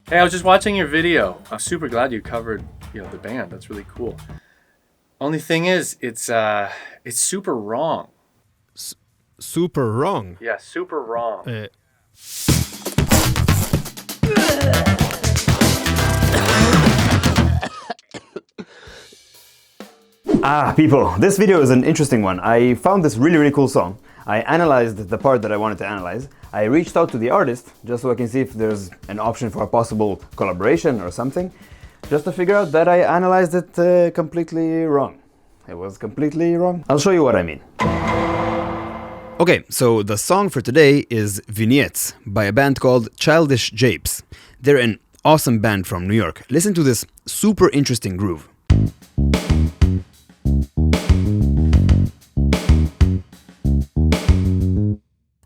Hey, I was just watching your video. I'm super glad you covered, the band. That's really cool. Only thing is, it's super wrong. Super wrong. Yeah, super wrong. People, this video is an interesting one. I found this really cool song. I analyzed the part that I wanted to analyze. I reached out to the artist just so I can see if there's an option for a possible collaboration or something, just to figure out that I analyzed it completely wrong. It was completely wrong. I'll show you what I mean. Okay, so the song for today is Vignettes by a band called Childish Japes. They're an awesome band from New York. Listen to this super interesting groove.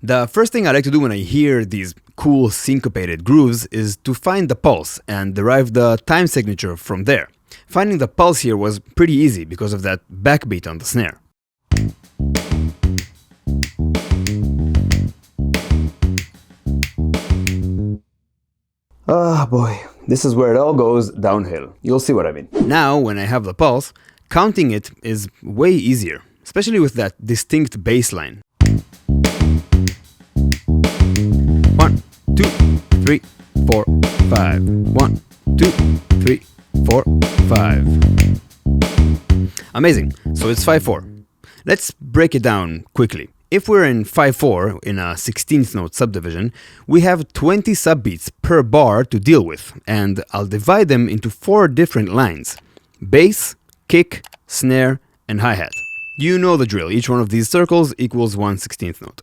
The first thing I like to do when I hear these cool syncopated grooves is to find the pulse and derive the time signature from there. Finding the pulse here was pretty easy because of that backbeat on the snare. Ah boy, this is where it all goes downhill. You'll see what I mean. Now, when I have the pulse, counting it is way easier, especially with that distinct bass line. 1, 2, 3, 4, 5. 1, 2, 3, 4, 5. Amazing. So it's 5/4. Let's break it down quickly. If we're in 5/4 in a 16th note subdivision, we have 20 subbeats per bar to deal with, and I'll divide them into 4 different lines: bass, kick, snare, and hi-hat. You know the drill. Each one of these circles equals 1/16th note.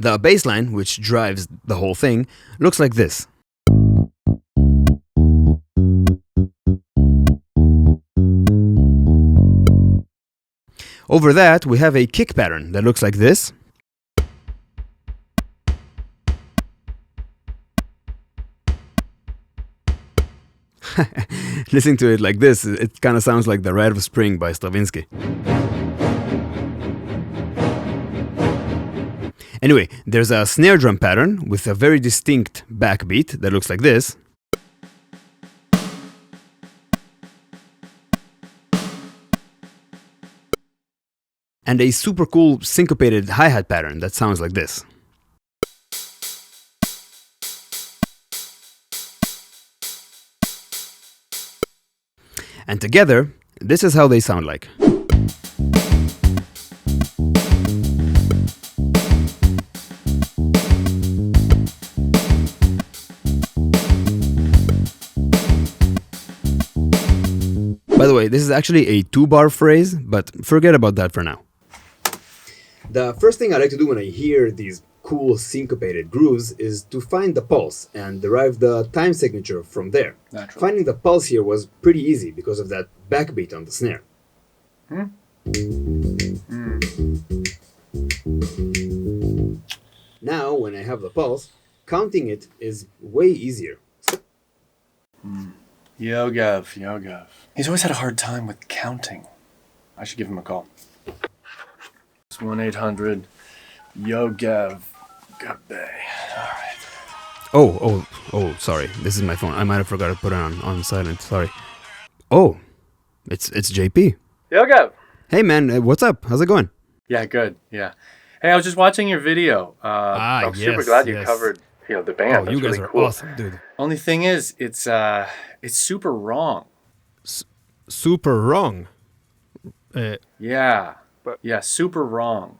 The bass line, which drives the whole thing, looks like this. Over that, we have a kick pattern that looks like this. Listening to it like this, it kind of sounds like The Rite of Spring by Stravinsky. Anyway, there's a snare drum pattern with a very distinct backbeat that looks like this. And a super cool syncopated hi-hat pattern that sounds like this. And together, this is how they sound like. By the way, this is actually a 2-bar phrase, but forget about that for now. The first thing I like to do when I hear these cool syncopated grooves is to find the pulse and derive the time signature from there. Naturally. Finding the pulse here was pretty easy because of that backbeat on the snare. Now, when I have the pulse, counting it is way easier. Yogev. He's always had a hard time with counting. I should give him a call. It's 1-800 Yogev Gabay. All right. Oh, sorry. This is my phone. I might have forgot to put it on silent. Sorry. Oh, it's JP. Yogev. Hey man, what's up? How's it going? Yeah, good. Yeah. Hey, I was just watching your video. I'm super glad you covered, the band. Oh, That's you guys really are cool. awesome, dude. Only thing is, it's super wrong. Super wrong. Yeah. Yeah, super wrong.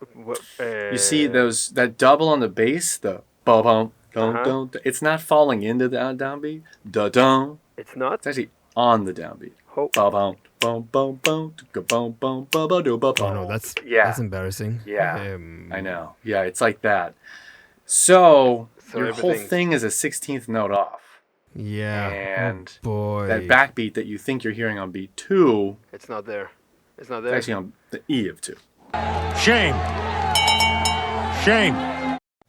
You see that double on the bass, the ba-bum, don't. It's not falling into the downbeat. Da-dum. It's not? It's actually on the downbeat. Ba-bum, bum, bum, bum, bum, bum, ba-ba-do-ba-bum. Oh no, that's embarrassing. Yeah, I know. Yeah, it's like that. So your whole everything's- thing is a 16th note off. Yeah. And oh boy. that backbeat that you think you're hearing on beat 2 It's not there. It's not is there. actually on the E of 2. Shame.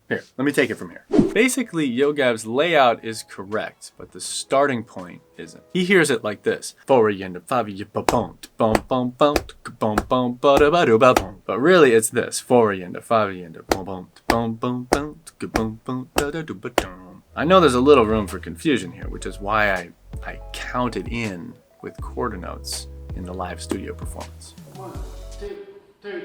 Here, let me take it from here. Basically, Yogev's layout is correct, but the starting point isn't. He hears it like this. But really, it's this. I know there's a little room for confusion here, which is why I counted in with quarter notes in the live studio performance. 1, 2, 3.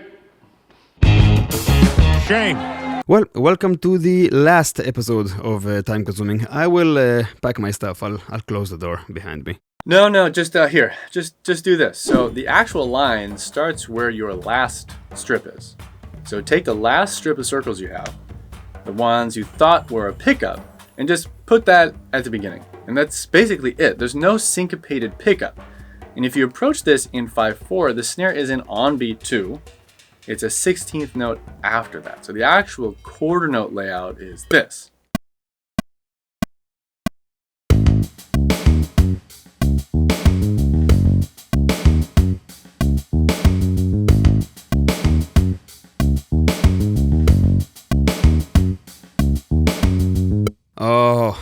Shame. Well, welcome to the last episode of Time Consuming. I will pack my stuff. I'll close the door behind me. No, just here. Just do this. So the actual line starts where your last strip is. So take the last strip of circles you have, the ones you thought were a pickup, and just put that at the beginning. And that's basically it. There's no syncopated pickup. And if you approach this in 5/4, the snare is in on beat 2. It's a 16th note after that. So the actual quarter note layout is this. Oh,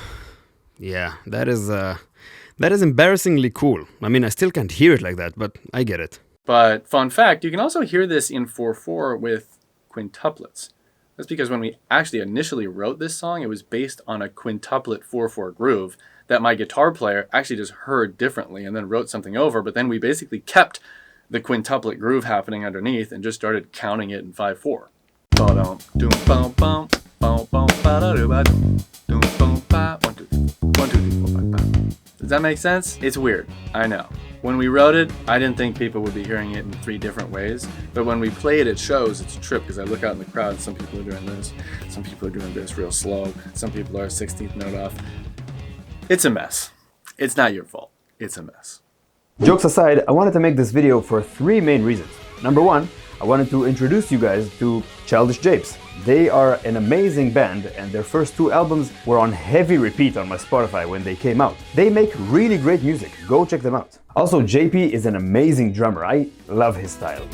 yeah, that is embarrassingly cool. I mean, I still can't hear it like that, but I get it. But fun fact, you can also hear this in 4/4 with quintuplets. That's because when we actually initially wrote this song, it was based on a quintuplet 4/4 groove that my guitar player actually just heard differently and then wrote something over, but then we basically kept the quintuplet groove happening underneath and just started counting it in 5/4. Does that make sense? It's weird, I know. When we wrote it, I didn't think people would be hearing it in 3 different ways, but when we play it at shows, it's a trip because I look out in the crowd and some people are doing this, some people are doing this real slow, some people are 16th note off. It's a mess. It's not your fault. It's a mess. Jokes aside, I wanted to make this video for 3 main reasons. Number 1, I wanted to introduce you guys to Childish Japes. They are an amazing band and their first 2 albums were on heavy repeat on my Spotify when they came out. They make really great music, go check them out. Also, JP is an amazing drummer, I love his style.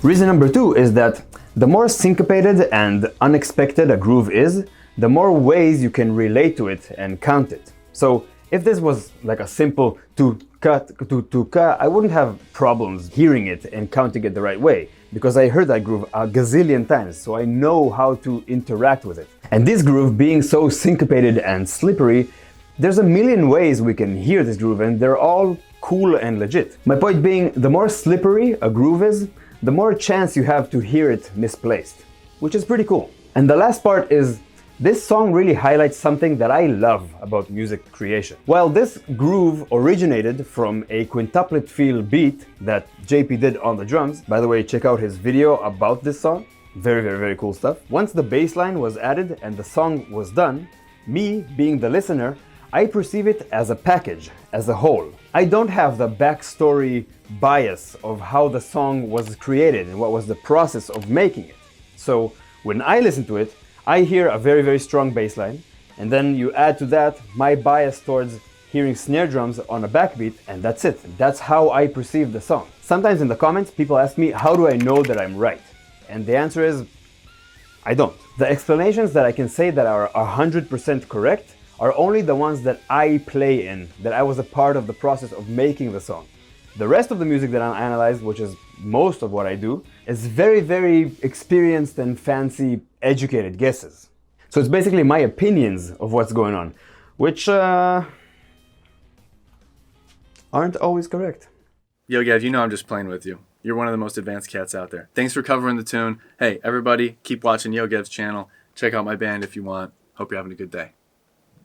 Reason number 2 is that the more syncopated and unexpected a groove is, the more ways you can relate to it and count it. So if this was like a simple tu-ka, I wouldn't have problems hearing it and counting it the right way, because I heard that groove a gazillion times, so I know how to interact with it. And this groove being so syncopated and slippery, there's a million ways we can hear this groove and they're all cool and legit. My point being, the more slippery a groove is, the more chance you have to hear it misplaced, which is pretty cool. And the last part is, this song really highlights something that I love about music creation. While this groove originated from a quintuplet feel beat that JP did on the drums, by the way, check out his video about this song, very cool stuff. Once the bass line was added and the song was done, me, being the listener, I perceive it as a package, as a whole. I don't have the backstory bias of how the song was created and what was the process of making it. So when I listen to it, I hear a very strong bass line, and then you add to that my bias towards hearing snare drums on a backbeat, and that's it. That's how I perceive the song. Sometimes in the comments, people ask me, how do I know that I'm right? And the answer is, I don't. The explanations that I can say that are 100% correct are only the ones that I play in, that I was a part of the process of making the song. The rest of the music that I analyze, which is most of what I do, is very experienced and fancy, educated guesses. So it's basically my opinions of what's going on, which aren't always correct. Yogev, you know I'm just playing with you. You're one of the most advanced cats out there. Thanks for covering the tune. Hey, everybody, keep watching Yogev's channel. Check out my band if you want. Hope you're having a good day.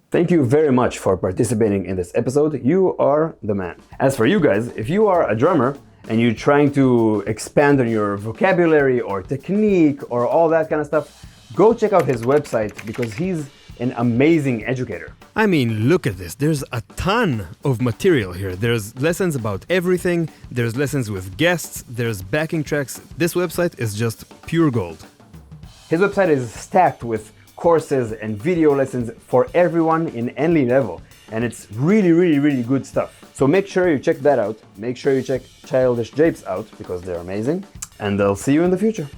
Thank you very much for participating in this episode. You are the man. As for you guys, if you are a drummer and you're trying to expand on your vocabulary or technique or all that kind of stuff, go check out his website because he's an amazing educator. I mean, look at this. There's a ton of material here. There's lessons about everything. There's lessons with guests. There's backing tracks. This website is just pure gold. His website is stacked with courses and video lessons for everyone in any level. And it's really good stuff. So make sure you check that out. Make sure you check Childish Japes out because they're amazing. And I'll see you in the future.